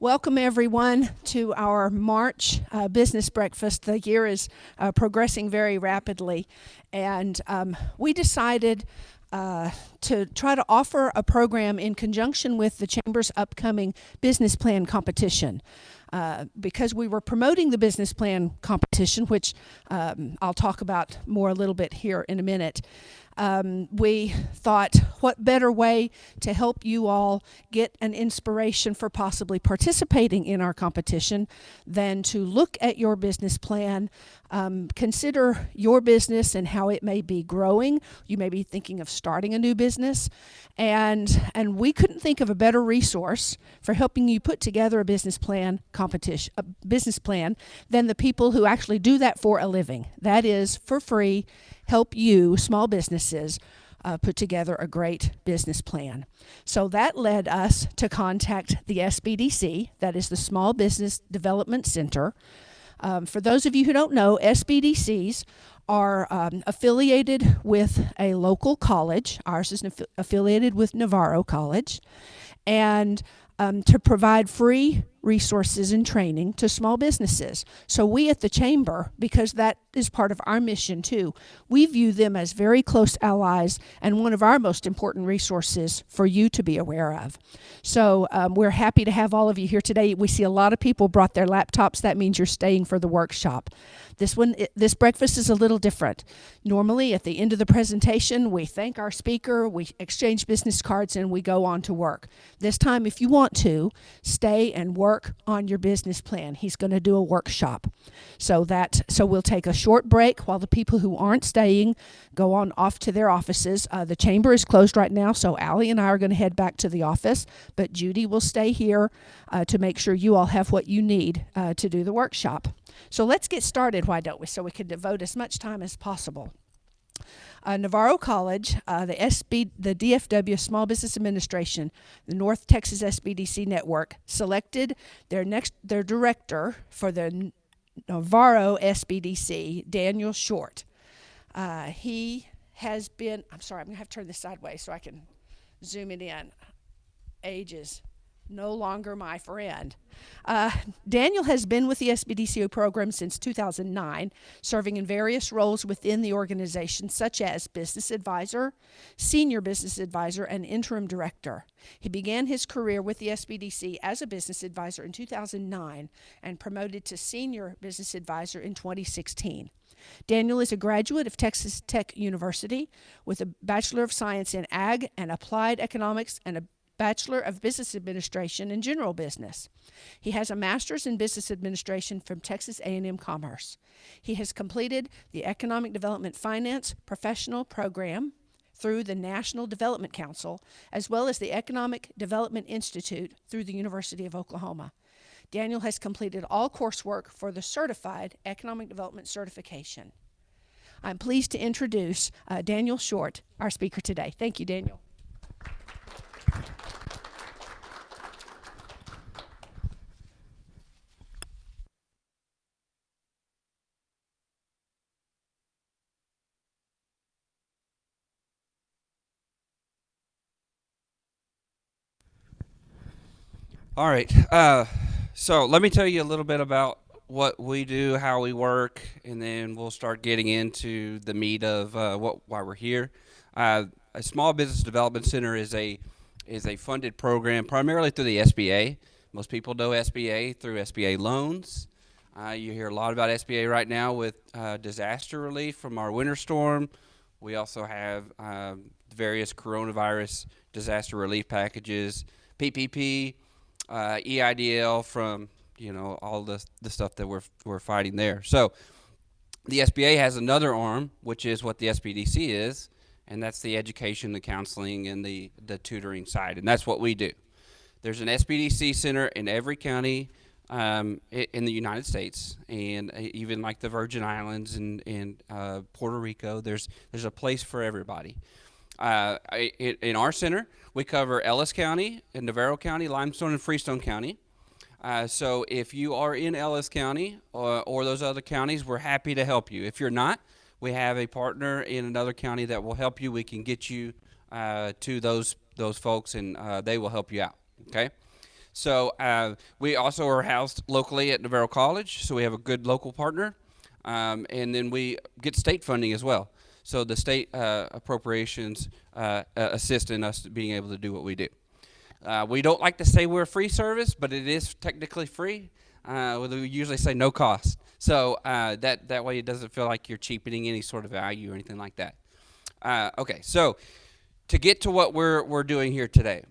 Welcome, everyone, to our March business breakfast. The year is progressing very rapidly, and we decided to try to offer a program in conjunction with the Chamber's upcoming business plan competition. Because we were promoting the business plan competition, which I'll talk about more a little bit here in a minute, we thought, what better way to help you all get an inspiration for possibly participating in our competition than to look at your business plan, consider your business and how it may be growing. You may be thinking of starting a new business, and we couldn't think of a better resource for helping you put together a business plan than the people who actually do that for a living. That is, for free, help you, small businesses, put together a great business plan. So that led us to contact the SBDC, that is the Small Business Development Center. For those of you who don't know, SBDCs are affiliated with a local college. Ours is affiliated with Navarro College, and to provide free resources and training to small businesses. So we at the Chamber, because that is part of our mission too, we view them as very close allies and one of our most important resources for you to be aware of. So we're happy to have all of you here today. We see a lot of people brought their laptops. That means you're staying for the workshop. This breakfast is a little different. Normally at the end of the presentation, we thank our speaker, we exchange business cards, and we go on to work. This time, if you want to, stay and work on your business plan. He's going to do a workshop. So we'll take a short break while the people who aren't staying go on off to their offices. The Chamber is closed right now, so Allie and I are going to head back to the office, but Judy will stay here to make sure you all have what you need to do the workshop. So let's get started, why don't we, so we can devote as much time as possible. Navarro College, the DFW Small Business Administration, the North Texas SBDC Network, selected their director for the Navarro SBDC, Daniel Short. He has been, I'm sorry, I'm going to have to turn this sideways so I can zoom it in. Age is no longer my friend. Daniel has been with the SBDCO program since 2009, serving in various roles within the organization, such as business advisor, senior business advisor, and interim director. He began his career with the SBDC as a business advisor in 2009 and promoted to senior business advisor in 2016. Daniel is a graduate of Texas Tech University with a Bachelor of Science in Ag and Applied Economics and a Bachelor of Business Administration in General Business. He has a Master's in Business Administration from Texas A&M Commerce. He has completed the Economic Development Finance Professional Program through the National Development Council, as well as the Economic Development Institute through the University of Oklahoma. Daniel has completed all coursework for the Certified Economic Development Certification. I'm pleased to introduce Daniel Short, our speaker today. Thank you, Daniel. All right, so let me tell you a little bit about what we do, how we work, and then we'll start getting into the meat of why we're here. A Small Business Development Center is a funded program primarily through the SBA. Most people know SBA through SBA loans. You hear a lot about SBA right now with disaster relief from our winter storm. We also have various coronavirus disaster relief packages, PPP, EIDL from all the stuff that we're fighting there. So the SBA has another arm, which is what the SBDC is, and that's the education, the counseling, and the tutoring side, and that's what we do. There's an SBDC center in every county in the United States, and even like the Virgin Islands and Puerto Rico. There's a place for everybody. In our center, we cover Ellis County and Navarro County, Limestone and Freestone County. So if you are in Ellis County or those other counties, we're happy to help you. If you're not, we have a partner in another county that will help you. We can get you to those folks, and they will help you out. Okay. So we also are housed locally at Navarro College, so we have a good local partner, and then we get state funding as well. So the state appropriations assist in us being able to do what we do. We don't like to say we're a free service, but it is technically free. We usually say no cost. So that way it doesn't feel like you're cheapening any sort of value or anything like that. Okay, so to get to what we're doing here today.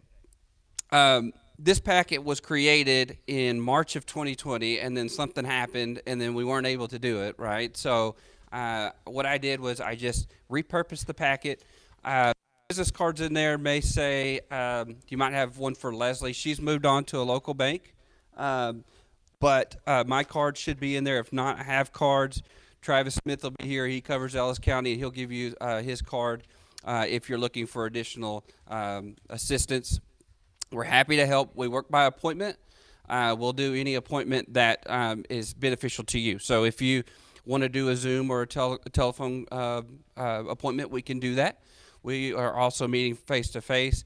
This packet was created in March of 2020, and then something happened, and then we weren't able to do it, right? So what I did was I just repurposed the packet. Business cards in there may say, you might have one for Leslie. She's moved on to a local bank, but my card should be in there. If not, I have cards. Travis Smith will be here. He covers Ellis County, and he'll give you his card if you're looking for additional assistance. We're happy to help. We work by appointment. We'll do any appointment that is beneficial to you. So if you want to do a Zoom or a telephone appointment, we can do that. We are also meeting face-to-face.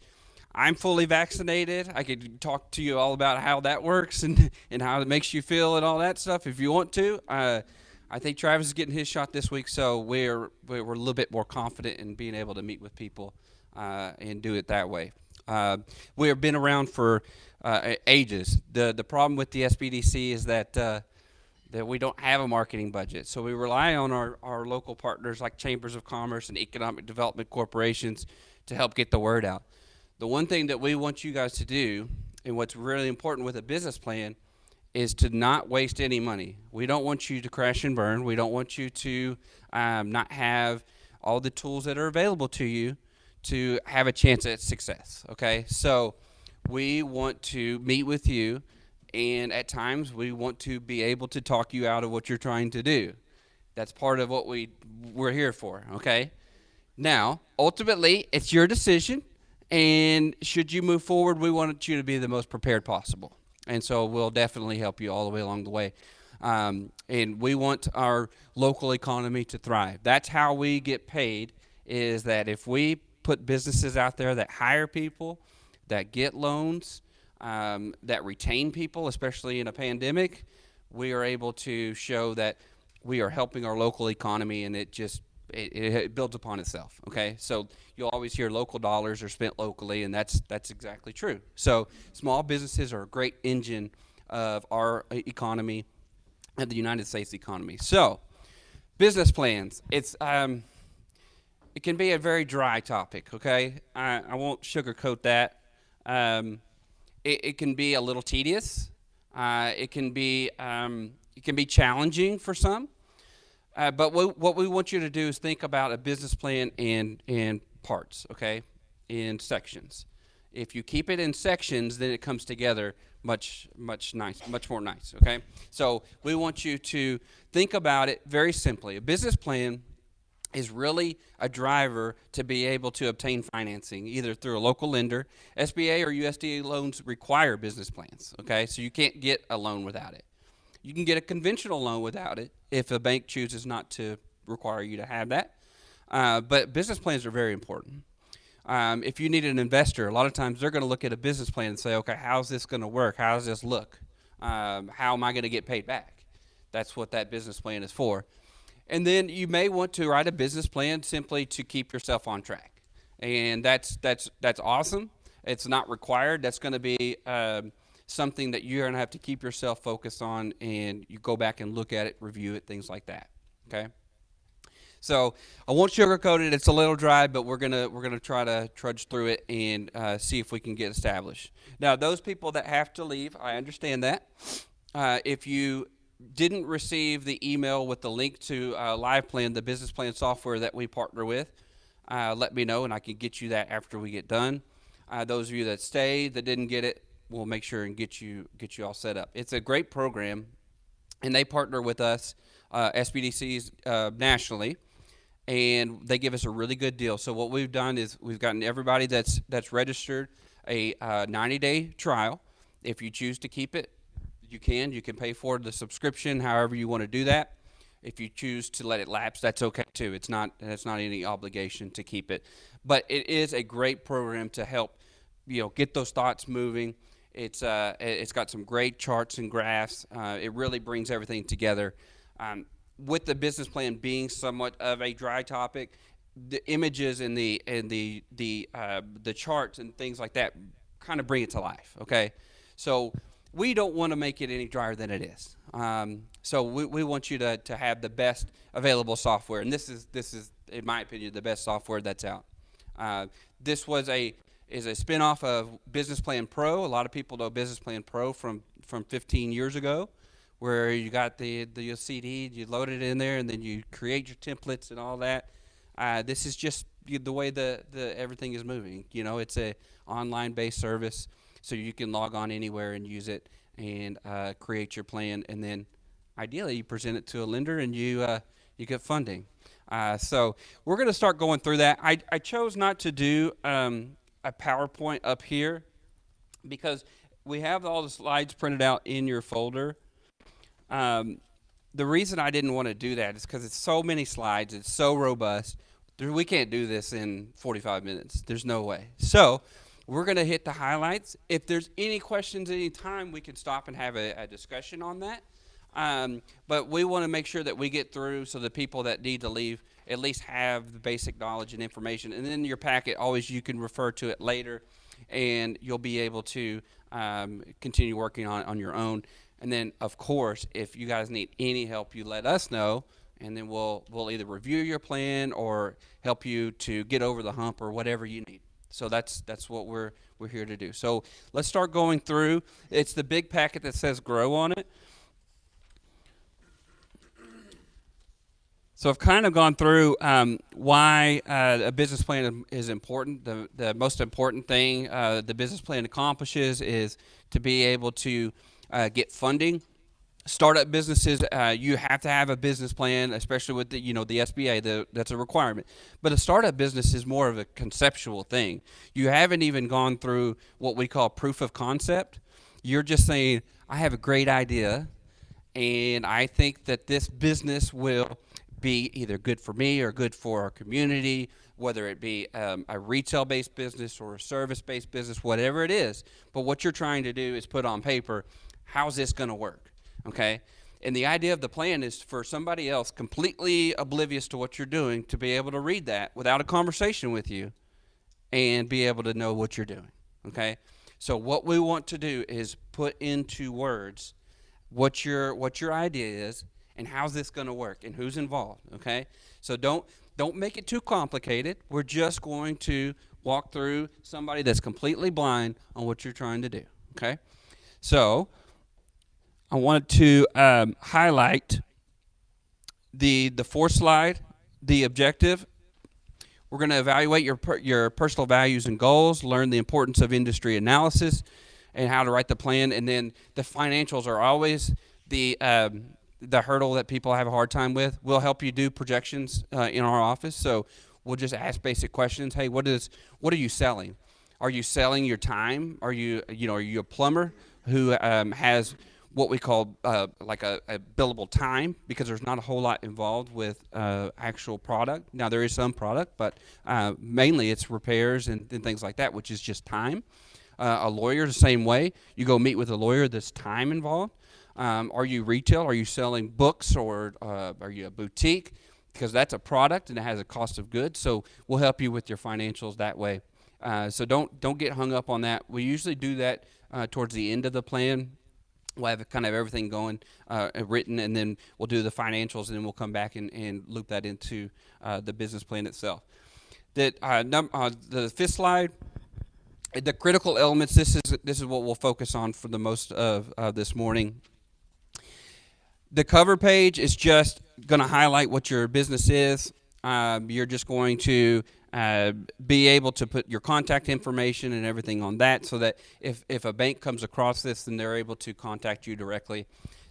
I'm fully vaccinated. I could talk to you all about how that works and how it makes you feel and all that stuff if you want to. I think Travis is getting his shot this week, so we're a little bit more confident in being able to meet with people and do it that way. We have been around for ages. The problem with the SBDC is that we don't have a marketing budget. So we rely on our local partners like Chambers of Commerce and Economic Development Corporations to help get the word out. The one thing that we want you guys to do, and what's really important with a business plan, is to not waste any money. We don't want you to crash and burn. We don't want you to not have all the tools that are available to you to have a chance at success, okay? So we want to meet with you, and at times we want to be able to talk you out of what you're trying to do. That's part of what we're here for, okay? Now, ultimately, it's your decision, and should you move forward, we want you to be the most prepared possible. And so we'll definitely help you all the way along the way. And we want our local economy to thrive. That's how we get paid, is that if we put businesses out there that hire people, that get loans, that retain people, especially in a pandemic, we are able to show that we are helping our local economy, and it builds upon itself, okay? So you'll always hear local dollars are spent locally, and that's exactly true. So small businesses are a great engine of our economy and the United States economy. So business plans, it can be a very dry topic, okay? I won't sugarcoat that. It can be a little tedious. It can be challenging for some. But what we want you to do is think about a business plan in parts, okay, in sections. If you keep it in sections, then it comes together much more nice, okay? So we want you to think about it very simply. A business plan is really a driver to be able to obtain financing, either through a local lender. SBA or USDA loans require business plans, okay? So you can't get a loan without it. You can get a conventional loan without it if a bank chooses not to require you to have that. But business plans are very important. If you need an investor, a lot of times they're going to look at a business plan and say, okay, how's this going to work? How does this look? How am I going to get paid back? That's what that business plan is for. And then you may want to write a business plan simply to keep yourself on track. And that's awesome. It's not required. That's going to be something that you're going to have to keep yourself focused on, and you go back and look at it, review it, things like that. Okay? So I won't sugarcoat it. It's a little dry, but we're gonna try to trudge through it and see if we can get established. Now, those people that have to leave, I understand that. If you didn't receive the email with the link to LivePlan, the business plan software that we partner with, let me know, and I can get you that after we get done. Those of you that stay that didn't get it, we'll make sure and get you all set up. It's a great program, and they partner with us, SBDCs nationally, and they give us a really good deal. So what we've done is we've gotten everybody that's registered a 90-day trial. If you choose to keep it, you can pay for the subscription however you want to do that. If you choose to let it lapse, that's okay too. It's not any obligation to keep it, but it is a great program to help get those thoughts moving It's got some great charts and graphs. It really brings everything together. With the business plan being somewhat of a dry topic, the images and the charts and things like that kind of bring it to life. Okay, so we don't want to make it any drier than it is. So we want you to have the best available software, and this is in my opinion the best software that's out. This is a spin-off of Business Plan Pro. A lot of people know Business Plan Pro from 15 years ago, where you got the CD, you load it in there, and then you create your templates and all that. This is just the way the everything is moving. You know, it's a online-based service, so you can log on anywhere and use it and create your plan, and then ideally you present it to a lender and you get funding. So we're going to start going through that. I chose not to do a PowerPoint up here because we have all the slides printed out in your folder. The reason I didn't want to do that is because it's so many slides, it's so robust. We can't do this in 45 minutes. There's no way. So we're going to hit the highlights. If there's any questions any time, we can stop and have a discussion on that. But we want to make sure that we get through so the people that need to leave at least have the basic knowledge and information. And then your packet, always you can refer to it later, and you'll be able to continue working on your own. And then, of course, if you guys need any help, you let us know, and then we'll either review your plan or help you to get over the hump or whatever you need. So that's what we're here to do. So let's start going through. It's the big packet that says grow on it. So I've kind of gone through why a business plan is important. The most important thing the business plan accomplishes is to be able to get funding. Startup businesses, you have to have a business plan, especially with the SBA. That's a requirement. But a startup business is more of a conceptual thing. You haven't even gone through what we call proof of concept. You're just saying, I have a great idea, and I think that this business will be either good for me or good for our community, whether it be a retail-based business or a service-based business, whatever it is. But what you're trying to do is put on paper, how's this going to work, okay? And the idea of the plan is for somebody else completely oblivious to what you're doing to be able to read that without a conversation with you and be able to know what you're doing, okay? So what we want to do is put into words what your idea is, and how's this going to work, and who's involved, okay? So don't make it too complicated. We're just going to walk through somebody that's completely blind on what you're trying to do, okay? So I wanted to highlight the fourth slide, the objective. We're going to evaluate your personal values and goals, learn the importance of industry analysis, and how to write the plan. And then the financials are always the hurdle that people have a hard time with. We'll help you do projections in our office. So we'll just ask basic questions. Hey, what are you selling? Are you selling your time? Are you a plumber who has what we call like a billable time? Because there's not a whole lot involved with actual product. Now there is some product, but mainly it's repairs and things like that, which is just time. A lawyer, the same way. You go meet with a lawyer, there's time involved. Are you retail? Are you selling books, or are you a boutique? Because that's a product and it has a cost of goods. So we'll help you with your financials that way. So don't get hung up on that. We usually do that towards the end of the plan. We'll have kind of everything going written, and then we'll do the financials, and then we'll come back and loop that into the business plan itself. The fifth slide. The critical elements. This is what we'll focus on for the most of this morning. The cover page is just going to highlight what your business is. You're just going to be able to put your contact information and everything on that, so that if a bank comes across this, then they're able to contact you directly.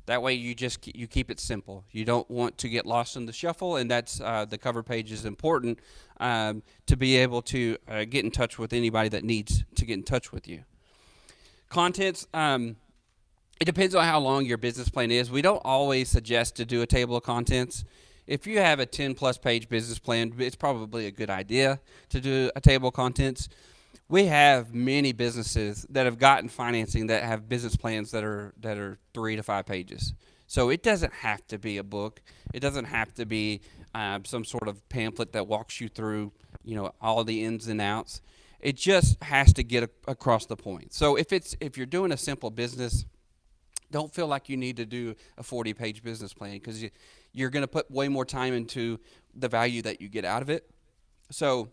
That way you keep it simple. You don't want to get lost in the shuffle, and that's the cover page is important to be able to get in touch with anybody that needs to get in touch with you. Contents, it depends on how long your business plan is. We don't always suggest to do a table of contents. If you have a 10-plus page business plan, it's probably a good idea to do a table of contents. We have many businesses that have gotten financing that have business plans that are 3 to 5 pages. So it doesn't have to be a book. It doesn't have to be some sort of pamphlet that walks you through, all the ins and outs. It just has to get across the point. So if you're doing a simple business, don't feel like you need to do a 40-page business plan, because you're going to put way more time into the value that you get out of it. So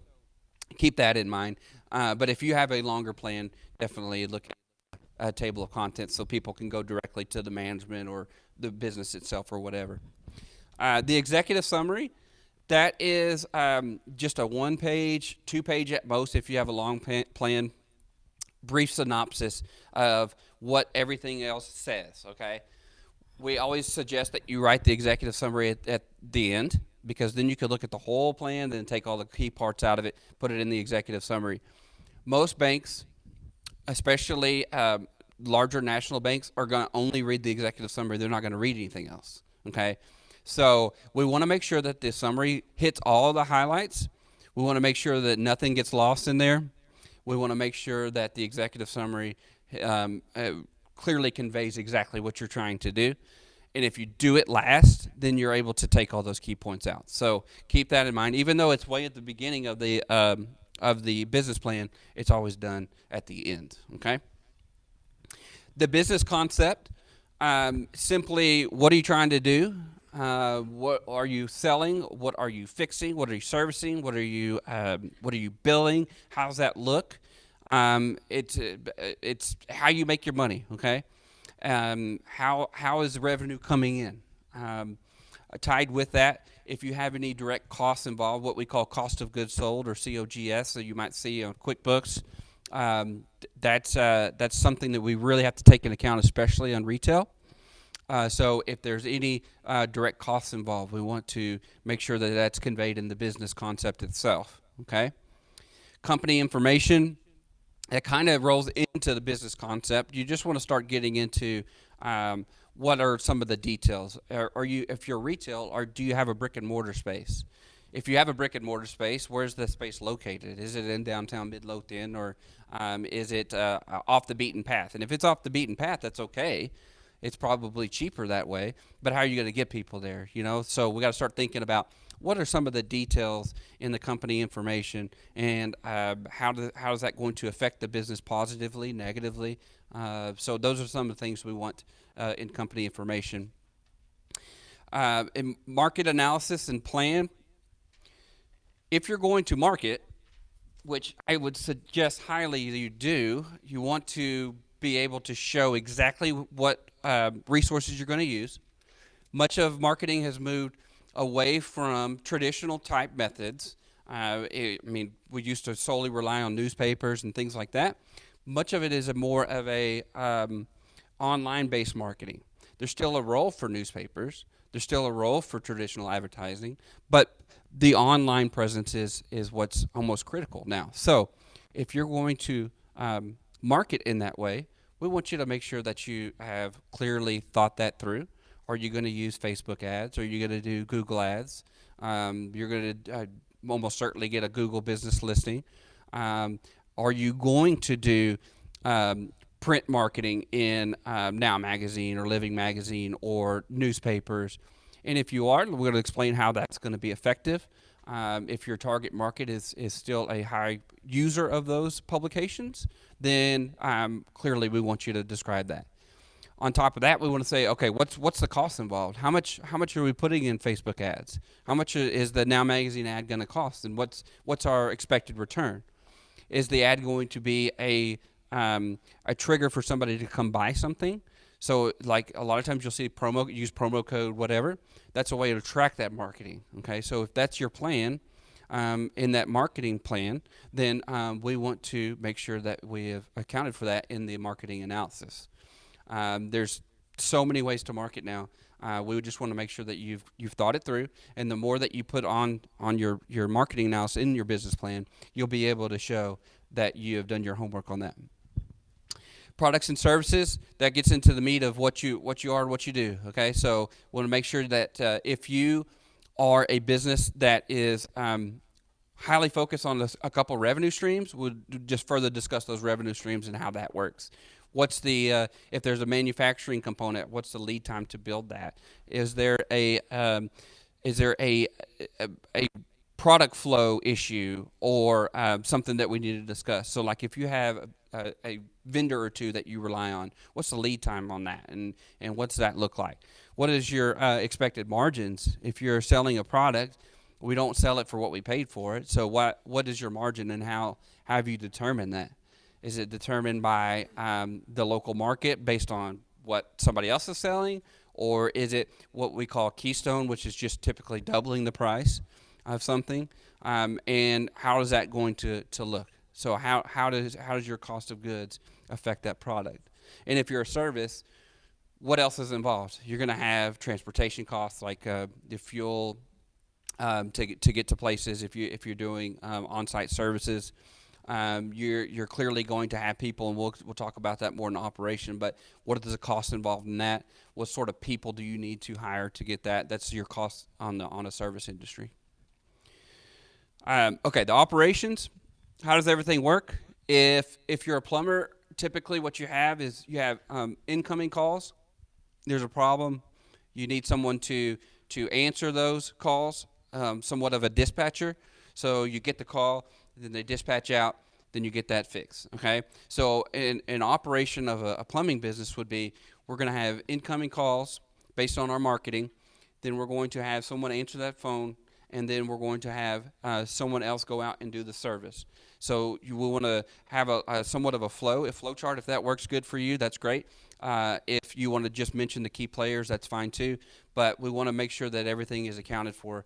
keep that in mind. But if you have a longer plan, definitely look at a table of contents so people can go directly to the management or the business itself or whatever. The executive summary, that is just a 1-page, 2-page at most if you have a long plan, brief synopsis of what everything else says, okay? We always suggest that you write the executive summary at the end, because then you could look at the whole plan, then take all the key parts out of it, put it in the executive summary. Most banks, especially larger national banks, are going to only read the executive summary. They're not going to read anything else, okay? So we want to make sure that the summary hits all the highlights. We want to make sure that nothing gets lost in there. We want to make sure that the executive summary clearly conveys exactly what you're trying to do. And if you do it last, then you're able to take all those key points out. So keep that in mind. Even though it's way at the beginning of the business plan, it's always done at the end, okay? The business concept, simply, what are you trying to do? What are you selling? What are you fixing? What are you servicing? What are you billing? How's that look? It's how you make your money, okay? How is the revenue coming in? Tied with that, if you have any direct costs involved, what we call cost of goods sold, or COGS, so you might see on QuickBooks, that's something that we really have to take into account, especially on retail. So if there's any direct costs involved, we want to make sure that that's conveyed in the business concept itself, okay? Company information, that kind of rolls into the business concept. You just want to start getting into what are some of the details. If you're retail, or do you have a brick and mortar space? If you have a brick and mortar space, where's the space located? Is it in downtown Midlothian, or is it off the beaten path? And if it's off the beaten path, that's okay. It's probably cheaper that way. But how are you going to get people there? So we got to start thinking about what are some of the details in the company information, and how is that going to affect the business positively, negatively? So those are some of the things we want in company information. In market analysis and plan, if you're going to market, which I would suggest highly you do, you want to be able to show exactly what resources you're going to use. Much of marketing has moved away from traditional type methods. We used to solely rely on newspapers and things like that. Much of it is more of a online-based marketing. There's still a role for newspapers. There's still a role for traditional advertising, but the online presence is what's almost critical now. So if you're going to market in that way, we want you to make sure that you have clearly thought that through. Are you going to use Facebook ads? Are you going to do Google ads? You're going to almost certainly get a Google business listing. Are you going to do print marketing in Now Magazine or Living Magazine or newspapers? And if you are, we're going to explain how that's going to be effective. If your target market is still a high user of those publications, then clearly we want you to describe that. On top of that, we want to say, okay, what's the cost involved? How much are we putting in Facebook ads? How much is the Now Magazine ad going to cost? And what's our expected return? Is the ad going to be a trigger for somebody to come buy something? So, like, a lot of times you'll see use promo code, whatever. That's a way to track that marketing. Okay, so if that's your plan, in that marketing plan, then we want to make sure that we have accounted for that in the marketing analysis. There's so many ways to market now. We would just want to make sure that you've thought it through, and the more that you put on your marketing analysis in your business plan, you'll be able to show that you have done your homework on that. Products and services, that gets into the meat of what you are and what you do. Okay, so we want to make sure that if you are a business that is highly focus on a couple revenue streams. We'll just further discuss those revenue streams and how that works. What's the if there's a manufacturing component, what's the lead time to build that? Is there a product flow issue or something that we need to discuss? So like if you have a vendor or two that you rely on, what's the lead time on that, and what's that look like? What is your expected margins? If you're selling a product, we don't sell it for what we paid for it. So what is your margin, and how have you determined that? Is it determined by the local market based on what somebody else is selling, or is it what we call keystone, which is just typically doubling the price of something? And how is that going to look? So how does your cost of goods affect that product? And if you're a service, what else is involved? You're going to have transportation costs, like the fuel to get to places. If you're doing on-site services, you're clearly going to have people, and we'll talk about that more in operation. But what is the cost involved in that? What sort of people do you need to hire to get that? That's your cost on a service industry. Okay, the operations. How does everything work? If you're a plumber, typically what you have is you have incoming calls. There's a problem. You need someone to answer those calls, somewhat of a dispatcher. So you get the call, then they dispatch out, then you get that fixed. Okay. So an operation of a plumbing business would be, we're going to have incoming calls based on our marketing. Then we're going to have someone answer that phone, and then we're going to have someone else go out and do the service. So you will want to have a somewhat of a flow chart. If that works good for you, that's great. If you want to just mention the key players, that's fine too. But we want to make sure that everything is accounted for.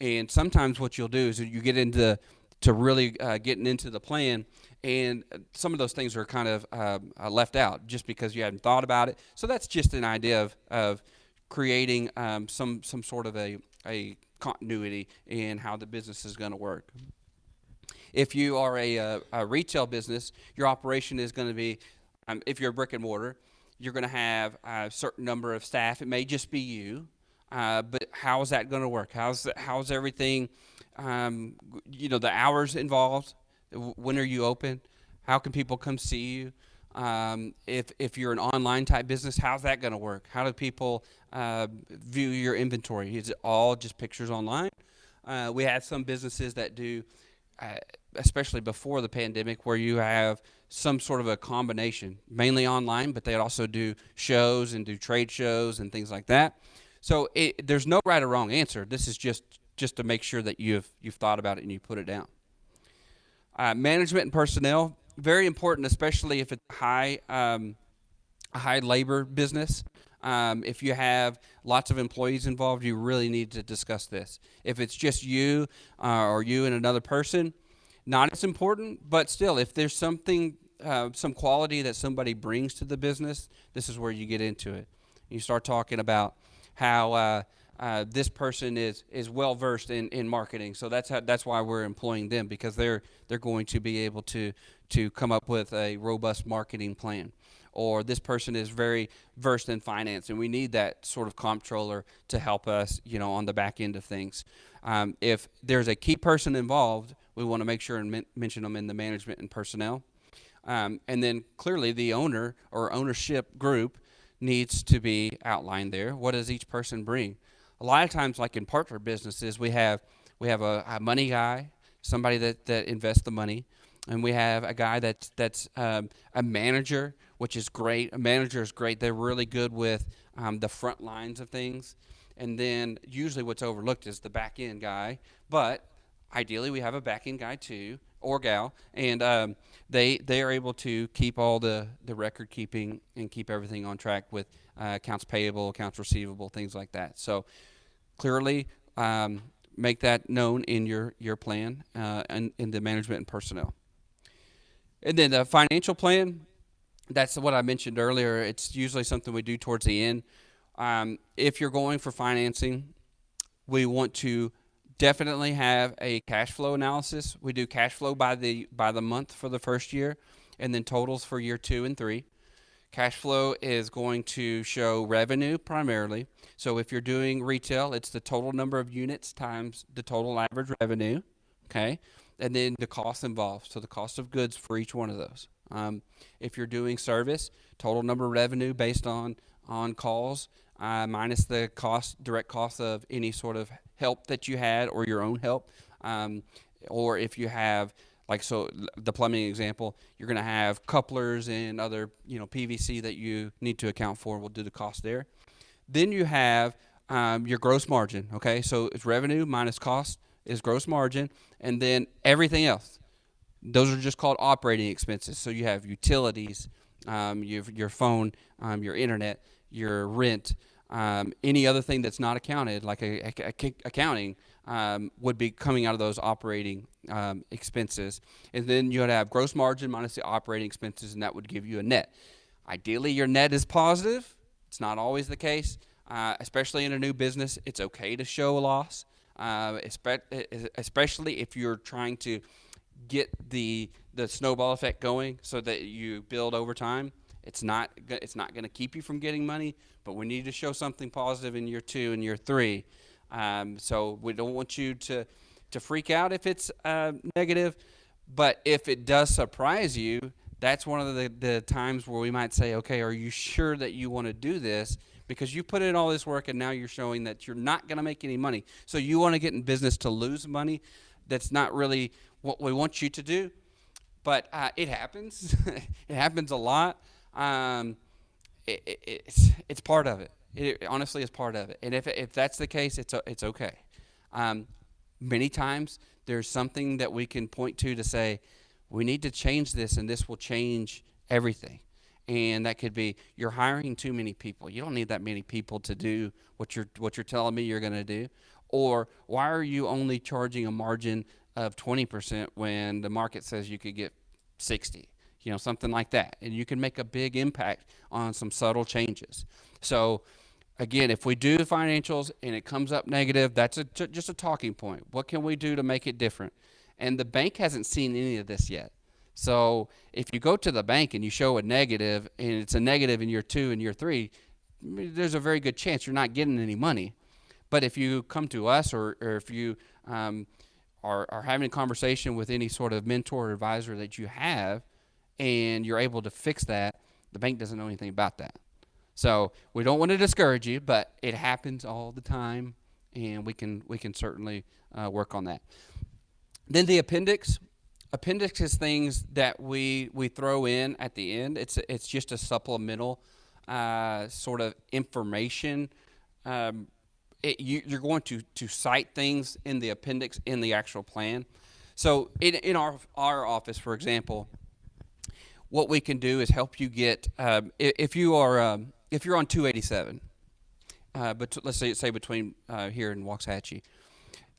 And sometimes what you'll do is you get into really getting into the plan, and some of those things are kind of left out just because you hadn't thought about it. So that's just an idea of creating some sort of a continuity in how the business is going to work. If you are a retail business, your operation is going to be, if you're a brick and mortar, you're going to have a certain number of staff. It may just be you, but how is that going to work? How's everything? The hours involved. When are you open? How can people come see you? If you're an online type business, how's that going to work? How do people view your inventory? Is it all just pictures online? We had some businesses that do, especially before the pandemic, where you have some sort of a combination, mainly online, but they also do shows and do trade shows and things like that. So there's no right or wrong answer. This is just to make sure that you've thought about it and you put it down. Management and personnel, very important, especially if it's a high labor business. If you have lots of employees involved, you really need to discuss this. If it's just you or you and another person, not as important, but still, if there's something, some quality that somebody brings to the business, this is where you get into it. You start talking about how this person is well versed in marketing, so that's why we're employing them, because they're going to be able to come up with a robust marketing plan. Or this person is very versed in finance, and we need that sort of comptroller to help us, on the back end of things. If there's a key person involved, we want to make sure and mention them in the management and personnel. And then clearly the owner or ownership group needs to be outlined there. What does each person bring? A lot of times, like in partner businesses, we have a money guy, somebody that invests the money, and we have a guy that's a manager, which is great. A manager is great. They're really good with the front lines of things. And then usually what's overlooked is the back end guy. But ideally we have a back end guy too, or gal, and they are able to keep all the record keeping and keep everything on track with accounts payable, accounts receivable, things like that. So clearly make that known in your plan and in the management and personnel. And then the financial plan, that's what I mentioned earlier. It's usually something we do towards the end. If you're going for financing, we want to definitely have a cash flow analysis. We do cash flow by the month for the first year, and then totals for year 2 and 3. Cash flow is going to show revenue primarily. So if you're doing retail, it's the total number of units times the total average revenue. okay? And then the cost involved, so the cost of goods for each one of those. If you're doing service, total number of revenue based on calls, minus the direct cost of any sort of help that you had or your own help. Or if you have, the plumbing example, you're going to have couplers and other, PVC that you need to account for. We'll do the cost there. Then you have your gross margin, okay? So it's revenue minus cost is gross margin, and then everything else. Those are just called operating expenses. So you have utilities, your phone, your internet, your rent, any other thing that's not accounted, like accounting, would be coming out of those operating expenses. And then you would have gross margin minus the operating expenses, and that would give you a net. Ideally, your net is positive. It's not always the case, especially in a new business. It's okay to show a loss, especially if you're trying to get the snowball effect going so that you build over time. It's not going to keep you from getting money, but we need to show something positive in year 2 and year 3. So we don't want you to freak out if it's negative, but if it does surprise you, that's one of the times where we might say, okay, are you sure that you want to do this? Because you put in all this work and now you're showing that you're not going to make any money. So you want to get in business to lose money. That's not really what we want you to do, but it happens. It happens a lot. It's part of it. It honestly is part of it. And if that's the case, it's okay. Many times there's something that we can point to say, we need to change this, and this will change everything. And that could be you're hiring too many people. You don't need that many people to do what you're telling me you're going to do. Or why are you only charging a margin of 20% when the market says you could get 60? Something like that. And you can make a big impact on some subtle changes. So again, if we do financials and it comes up negative, that's just a talking point. What can we do to make it different? And the bank hasn't seen any of this yet. So if you go to the bank and you show a negative, and it's a negative in year 2 and year 3, there's a very good chance you're not getting any money. But if you come to us, or if you are having a conversation with any sort of mentor or advisor that you have, and you're able to fix that, the bank doesn't know anything about that. So we don't want to discourage you, but it happens all the time, and we can certainly work on that. Then the appendix. Appendix is things that we throw in at the end. It's just a supplemental sort of information. You're going to cite things in the appendix in the actual plan. So in our office, for example, what we can do is help you get if you're on 287, but let's say between here and Waxahachie.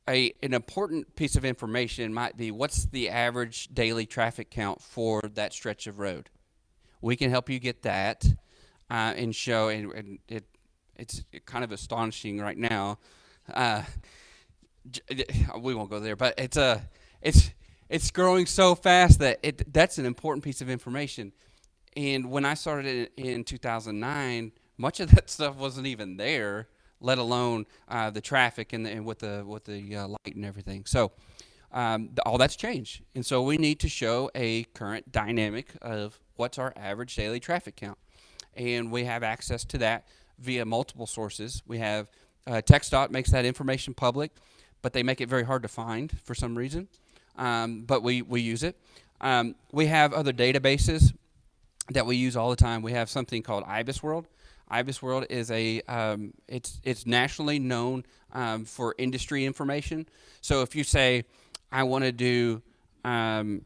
An important piece of information might be what's the average daily traffic count for that stretch of road. We can help you get that and show, and it's kind of astonishing right now. We won't go there, but it's growing so fast that that's an important piece of information. And when I started in 2009, much of that stuff wasn't even there, let alone the traffic and with the light and everything. So all that's changed, and so we need to show a current dynamic of what's our average daily traffic count, and we have access to that via multiple sources. We have TxDOT makes that information public, but they make it very hard to find for some reason. But we use it. We have other databases that we use all the time. We have something called IBIS World. IBIS World is it's nationally known for industry information. So if you say, I want to do home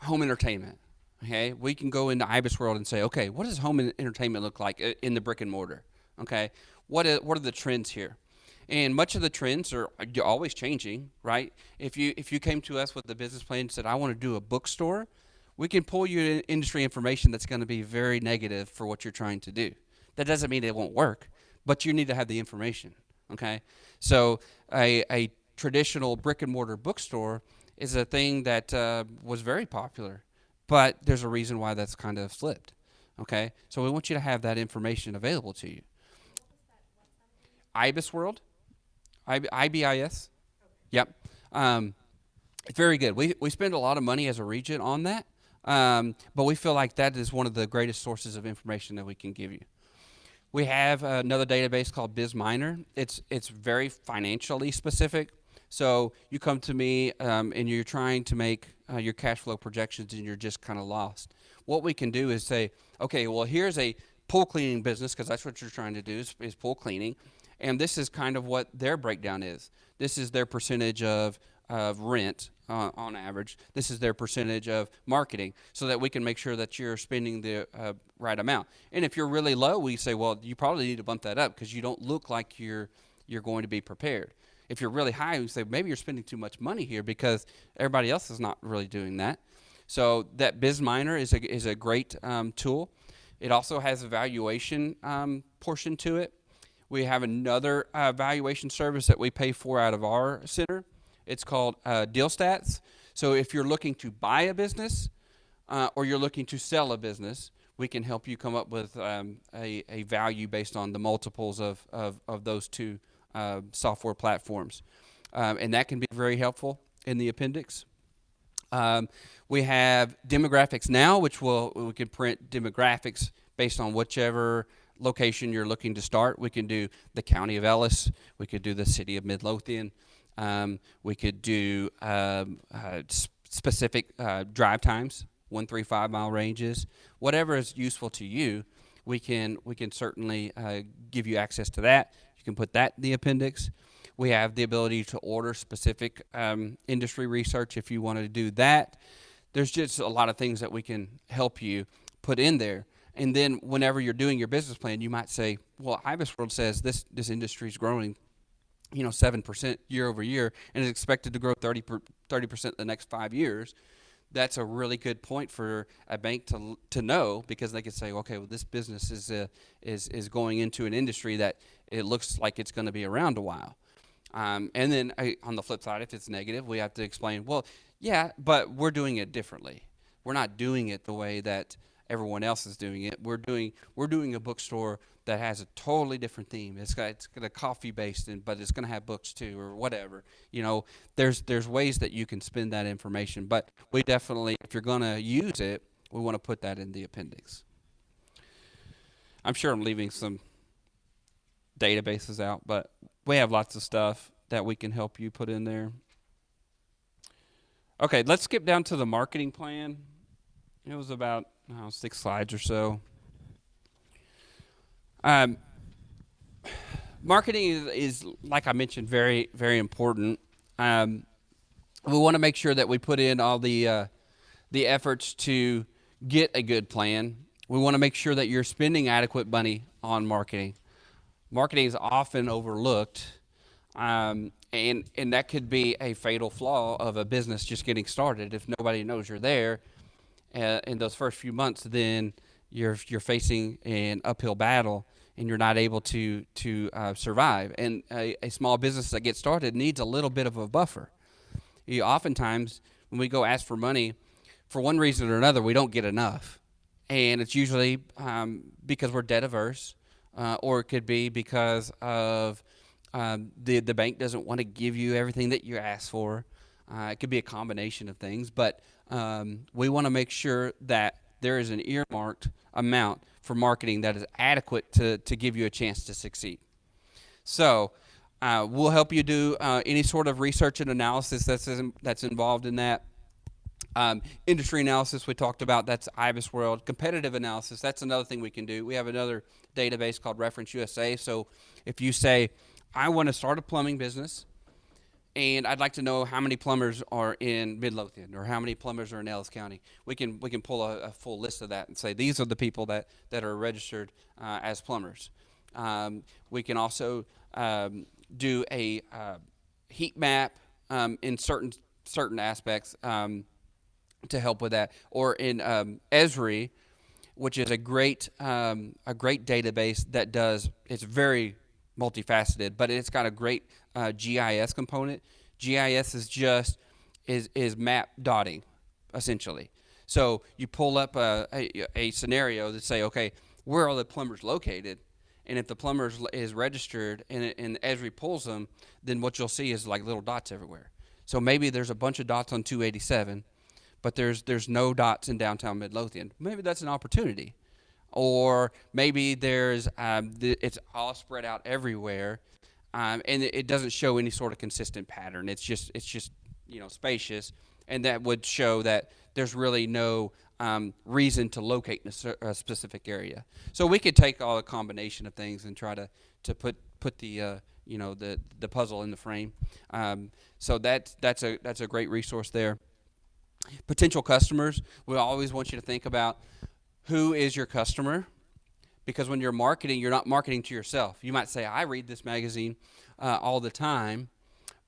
entertainment, okay, we can go into IBIS World and say, okay, what does home entertainment look like in the brick and mortar? Okay, what are the trends here? And much of the trends are always changing, right? If you came to us with a business plan and said, I want to do a bookstore, we can pull you industry information that's going to be very negative for what you're trying to do. That doesn't mean it won't work, but you need to have the information, okay? So a traditional brick and mortar bookstore is a thing that was very popular, but there's a reason why that's kind of flipped, okay? So we want you to have that information available to you. IBIS World, IBIS, yep. It's very good. We spend a lot of money as a region on that, but we feel like that is one of the greatest sources of information that we can give you. We have another database called BizMiner. It's very financially specific. So you come to me and you're trying to make your cash flow projections and you're just kind of lost. What we can do is say, okay, well, here's a pool cleaning business, because that's what you're trying to do is pool cleaning. And this is kind of what their breakdown is. This is their percentage of rent on average. This is their percentage of marketing, so that we can make sure that you're spending the right amount. And if you're really low, we say, well, you probably need to bump that up because you don't look like you're going to be prepared. If you're really high, we say maybe you're spending too much money here because everybody else is not really doing that. So that BizMiner is a great tool. It also has a valuation portion to it. We have another valuation service that we pay for out of our center. It's called Deal Stats. So if you're looking to buy a business or you're looking to sell a business, we can help you come up with a value based on the multiples of those two software platforms. And that can be very helpful in the appendix. We have demographics now, which we can print demographics based on whichever location you're looking to start. We can do the county of Ellis. We could do the city of Midlothian. We could do specific drive times, 1, 3, 5 mile ranges. Whatever is useful to you, we can certainly give you access to that. You can put that in the appendix. We have the ability to order specific industry research if you want to do that. There's just a lot of things that we can help you put in there. And then whenever you're doing your business plan, you might say, well, Ibis World says this industry is growing 7% year over year and is expected to grow 30% the next 5 years. That's a really good point for a bank to know, because they can say, okay, well, this business is going into an industry that it looks like it's going to be around a while. And then on the flip side, if it's negative, we have to explain, well, yeah, but we're doing it differently. We're not doing it the way that everyone else is doing it. We're doing a bookstore that has a totally different theme. It's got a coffee based but it's going to have books too, or whatever. There's ways that you can spend that information, but we definitely, if you're going to use it, we want to put that in the appendix. I'm sure I'm leaving some databases out, but we have lots of stuff that we can help you put in there. Okay, let's skip down to the marketing plan. It was about 6 slides or so. Marketing is, like I mentioned, very, very important. We want to make sure that we put in all the efforts to get a good plan. We want to make sure that you're spending adequate money on marketing. Marketing is often overlooked, and that could be a fatal flaw of a business just getting started. If nobody knows you're there in those first few months, then you're facing an uphill battle, and you're not able to survive. And a small business that gets started needs a little bit of a buffer. Oftentimes, when we go ask for money, for one reason or another, we don't get enough. And it's usually because we're debt averse, or it could be because of the bank doesn't want to give you everything that you ask for. It could be a combination of things, but we want to make sure that there is an earmarked amount for marketing that is adequate to give you a chance to succeed. So we'll help you do any sort of research and analysis that's involved in that. Industry analysis we talked about, that's Ibis World. Competitive analysis, that's another thing we can do. We have another database called Reference USA. So if you say, I want to start a plumbing business, and I'd like to know how many plumbers are in Midlothian or how many plumbers are in Ellis County, we can pull a full list of that and say these are the people that are registered as plumbers. We can also do a heat map in certain aspects to help with that, or in Esri, which is a great database that it's very multifaceted, but it's got a great GIS component. GIS is map dotting, essentially. So you pull up a scenario that say, okay, where are the plumbers located? And if the plumber is registered and Esri pulls them, then what you'll see is like little dots everywhere. So maybe there's a bunch of dots on 287, but there's no dots in downtown Midlothian. Maybe that's an opportunity. Or maybe it's all spread out everywhere, and it doesn't show any sort of consistent pattern. It's just spacious, and that would show that there's really no reason to locate in a specific area. So we could take all a combination of things and try to put the the puzzle in the frame. So that's a great resource there. Potential customers, we always want you to think about who is your customer, because when you're marketing, you're not marketing to yourself. You might say, I read this magazine all the time,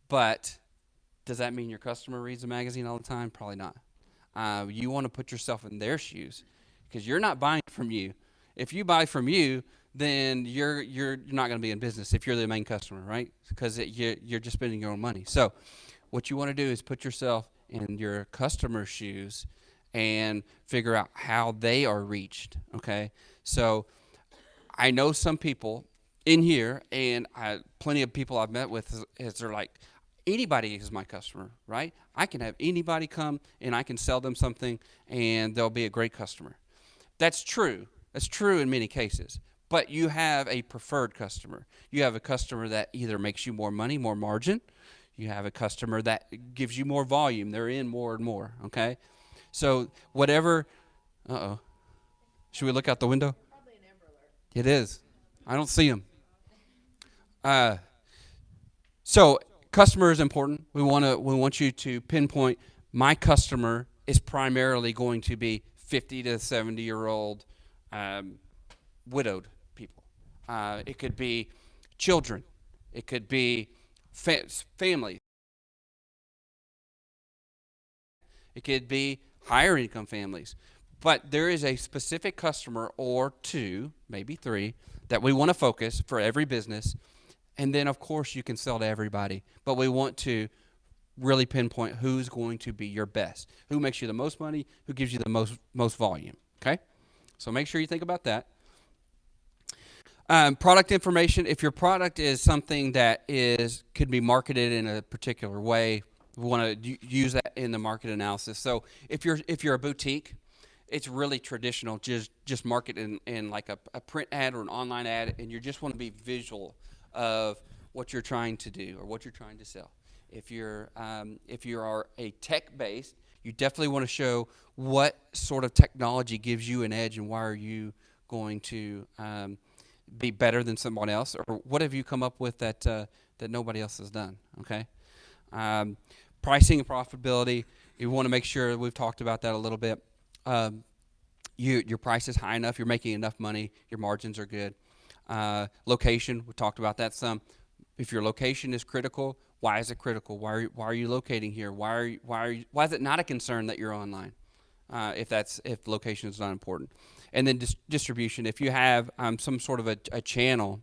but does that mean your customer reads the magazine all the time? Probably not. You want to put yourself in their shoes, because you're not buying from you. If you buy from you, then you're not going to be in business if you're the main customer, right? Because you're just spending your own money. So what you want to do is put yourself in your customer's shoes and figure out how they are reached, okay? So I know some people in here, and plenty of people I've met with they're like, anybody is my customer, right? I can have anybody come and I can sell them something and they'll be a great customer. That's true. That's true in many cases. But you have a preferred customer. You have a customer that either makes you more money, more margin. You have a customer that gives you more volume. They're in more and more, okay? So whatever, should we look out the window? Probably an Amber Alert. It is. I don't see them. So customer is important. We want you to pinpoint, my customer is primarily going to be 50 to 70-year-old widowed people. It could be children. It could be families. It could be higher income families. But there is a specific customer or two, maybe three, that we want to focus for every business. And then, of course, you can sell to everybody. But we want to really pinpoint who's going to be your best, who makes you the most money, who gives you the most volume, okay? So make sure you think about that. Product information. If your product is something that could be marketed in a particular way, we want to use that in the market analysis. So if you're a boutique, it's really traditional. Just market in like a print ad or an online ad, and you just want to be visual of what you're trying to do or what you're trying to sell. If you are a tech-based, you definitely want to show what sort of technology gives you an edge and why are you going to be better than someone else, or what have you come up with that nobody else has done, okay? Pricing and profitability, you want to make sure, we've talked about that a little bit. Your price is high enough, you're making enough money, your margins are good. Location, we talked about that some. If your location is critical, why is it critical? Why are you locating here? Why is it not a concern that you're online? If location is not important. And then distribution. If you have some sort of a channel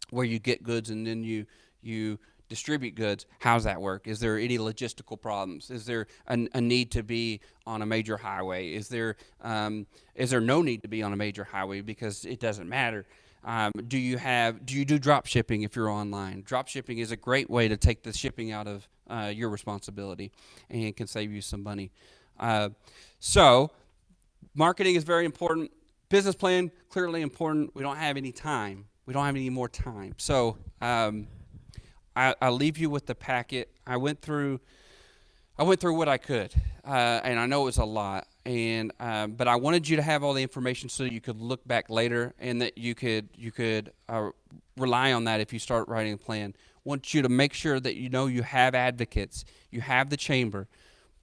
where you get goods and then you distribute goods, how's that work? Is there any logistical problems? Is there a need to be on a major highway? Is there no need to be on a major highway because it doesn't matter? Do you do drop shipping if you're online? Drop shipping is a great way to take the shipping out of your responsibility and can save you some money. So marketing is very important. Business plan, clearly important. We don't have any time. We don't have any more time. So I'll leave you with the packet. I went through what I could, and I know it was a lot. And but I wanted you to have all the information so that you could look back later, and that you could rely on that if you start writing a plan. Want you to make sure that you have advocates, you have the chamber.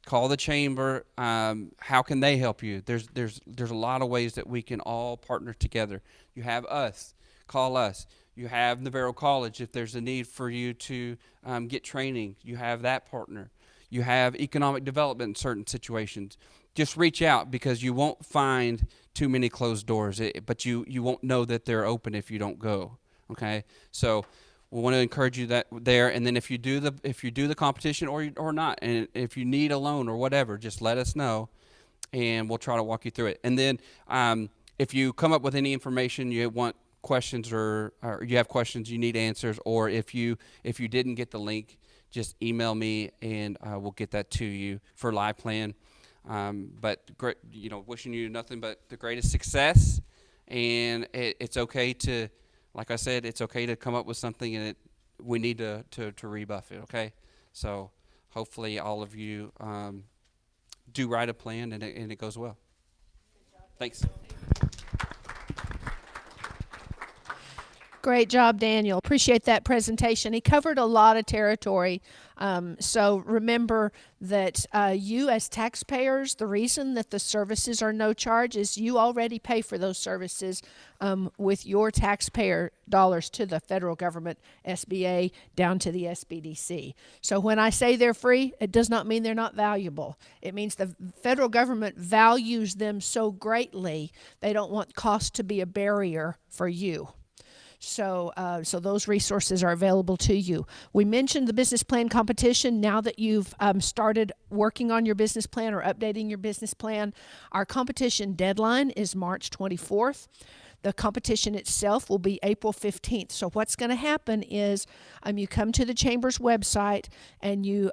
Call the chamber. How can they help you? There's a lot of ways that we can all partner together. You have us. Call us. You have Navarro College if there's a need for you to get training. You have that partner. You have economic development in certain situations. Just reach out, because you won't find too many closed doors, but you won't know that they're open if you don't go. Okay, so we want to encourage you that there. And then if you do the competition or not, and if you need a loan or whatever, just let us know, and we'll try to walk you through it. And then if you come up with any information, you want questions or you have questions, you need answers, or if you didn't get the link, just email me, and we'll get that to you for live plan. But great, wishing you nothing but the greatest success. And it's okay to, like I said, it's okay to come up with something, and we need to rebuff it. Okay, so hopefully all of you do write a plan, and it goes well. Thanks. Great job, Daniel. Appreciate that presentation. He covered a lot of territory. So remember that you as taxpayers, the reason that the services are no charge is you already pay for those services with your taxpayer dollars to the federal government, SBA, down to the SBDC. So when I say they're free, it does not mean they're not valuable. It means the federal government values them so greatly, they don't want cost to be a barrier for you. So those resources are available to you. We mentioned the business plan competition. Now that you've started working on your business plan or updating your business plan, our competition deadline is March 24th. The competition itself will be April 15th. So what's going to happen is you come to the Chamber's website and you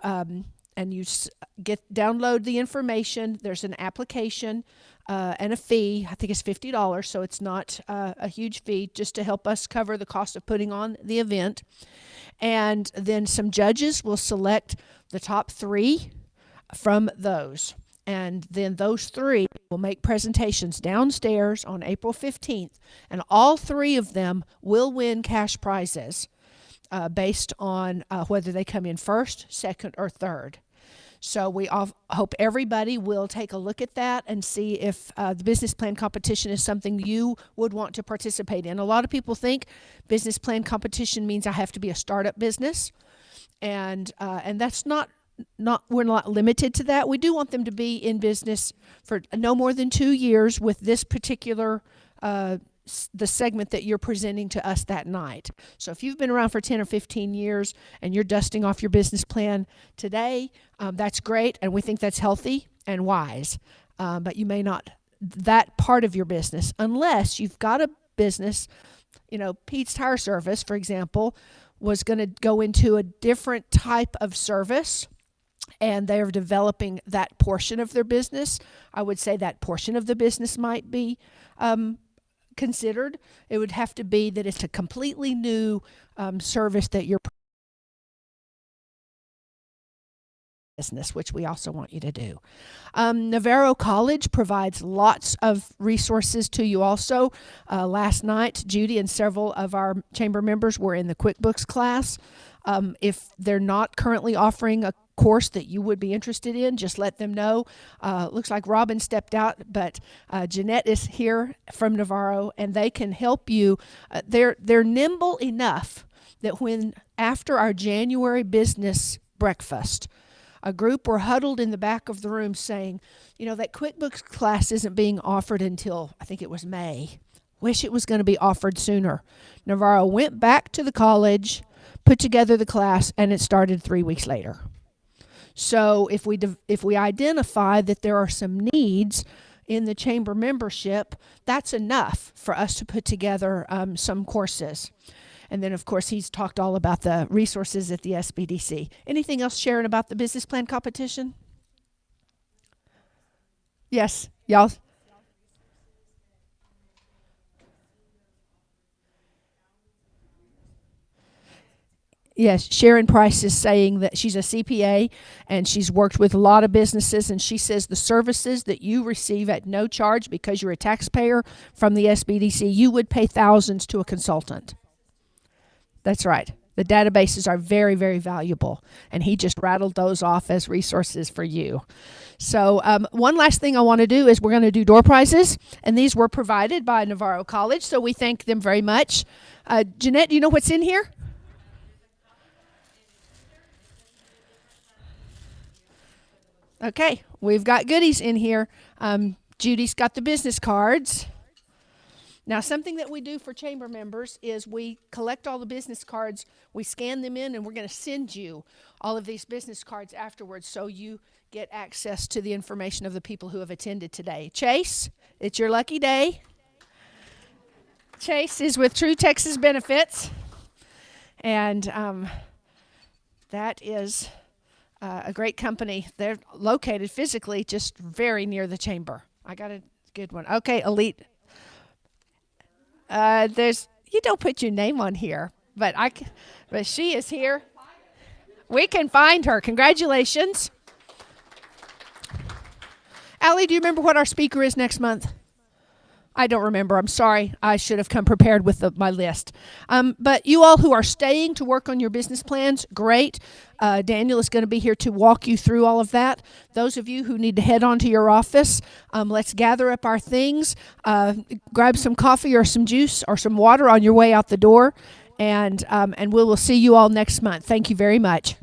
download the information. There's an application and a fee. I think it's $50, so it's not a huge fee, just to help us cover the cost of putting on the event. And then some judges will select the top 3 from those. And then those 3 will make presentations downstairs on April 15th. And all 3 of them will win cash prizes based on whether they come in first, second, or third. So we hope everybody will take a look at that and see if the business plan competition is something you would want to participate in. A lot of people think business plan competition means I have to be a startup business, and that's not we're not limited to that. We do want them to be in business for no more than 2 years with this particular the segment that you're presenting to us that night. So if you've been around for 10 or 15 years and you're dusting off your business plan today, that's great, and we think that's healthy and wise. But you may not, that part of your business, unless you've got a business, Pete's Tire Service, for example, was going to go into a different type of service, and they're developing that portion of their business. I would say that portion of the business might be considered. It would have to be that it's a completely new service that you're business, which we also want you to do. Navarro College provides lots of resources to you also. Last night, Judy and several of our chamber members were in the QuickBooks class. If they're not currently offering a course that you would be interested in, just let them know. Looks like Robin stepped out, but Jeanette is here from Navarro, and they can help you. They're nimble enough that when after our January business breakfast, a group were huddled in the back of the room saying, that QuickBooks class isn't being offered until, I think it was May. Wish it was going to be offered sooner. Navarro went back to the college, put together the class, and it started 3 weeks later. So if we identify that there are some needs in the chamber membership, that's enough for us to put together some courses. And then, of course, he's talked all about the resources at the SBDC. Anything else, Sharon, about the business plan competition? Yes, y'all. Yes, Sharon Price is saying that she's a CPA and she's worked with a lot of businesses, and she says the services that you receive at no charge because you're a taxpayer from the SBDC, you would pay thousands to a consultant. That's right. The databases are very, very valuable, and he just rattled those off as resources for you. So one last thing I want to do is we're going to do door prizes, and these were provided by Navarro College, so we thank them very much. Jeanette, do you know what's in here? Okay, we've got goodies in here. Judy's got the business cards. Now, something that we do for chamber members is we collect all the business cards, we scan them in, and we're going to send you all of these business cards afterwards so you get access to the information of the people who have attended today. Chase, it's your lucky day. Chase is with True Texas Benefits, and That is a great company. They're located physically just very near the chamber. I got a good one. Okay, Elite. You don't put your name on here, but she is here. We can find her. Congratulations. Allie, do you remember what our speaker is next month? I don't remember. I'm sorry. I should have come prepared with my list. But you all who are staying to work on your business plans, great. Daniel is going to be here to walk you through all of that. Those of you who need to head on to your office, let's gather up our things, grab some coffee or some juice or some water on your way out the door, and we will see you all next month. Thank you very much.